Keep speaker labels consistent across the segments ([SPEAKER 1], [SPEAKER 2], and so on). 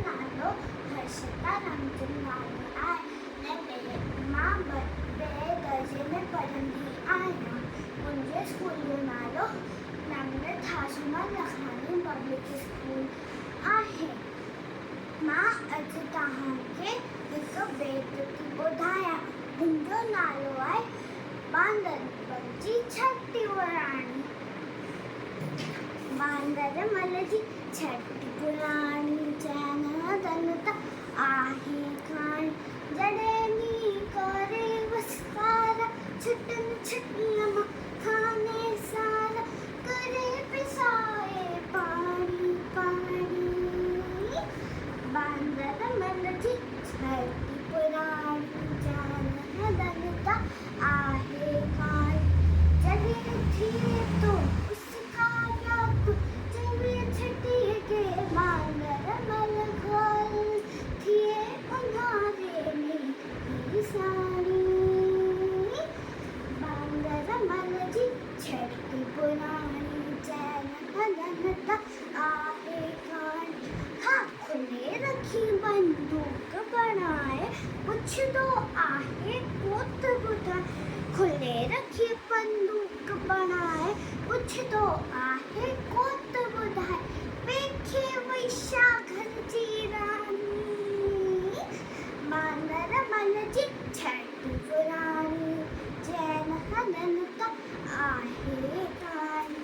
[SPEAKER 1] नालो हर्षिता रामचंदानी आहे ऐं मां ॿिए दर्जे में पढ़ंदी आहियां। मुंहिंजे स्कूल जो नालो नवनीत हाशमल लखानी पब्लिक स्कूल आहे। मां अॼु तव्हांखे हिकु बेत थी ॿुधायां। मुंहिंजो नालो आहे बांदर जी छठी पुराणी। बांदर मल जी छठी पुराणी चैन दन त आहे खान जॾहिं मींहुं करे वसकारा छुटन छटिया मां खाने सारा करे पिसाए पाणी पाणी। बांदर मल जी छठी पुराणी चैन दन त आहे खान जॾहिं थिए थो उसका याकु चवे छटीअ खे बांदर मल घोल थिए उन्हारे में ही साड़ी। बांदर मल जी छठी पुराणी चैन दन त आहे खान। हाँ खुले रखी बंदूक बनाए पुछंदो आहे कोत ॿुधाए। खुले रखी बंदूक बनाए पुछंदो आहे कोत ॿुधाए। पेखे वैशा घर जी रानी। बांदर मल जी छठी पुराणी चैन दन त आहे खान।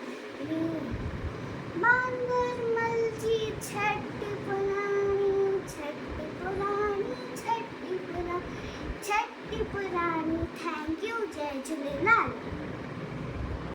[SPEAKER 1] बांदर मल जी छठी पुराणी छठी पुराणी छठी पुराणी छठी पुराणी। Thank you. जय झूलेलाल।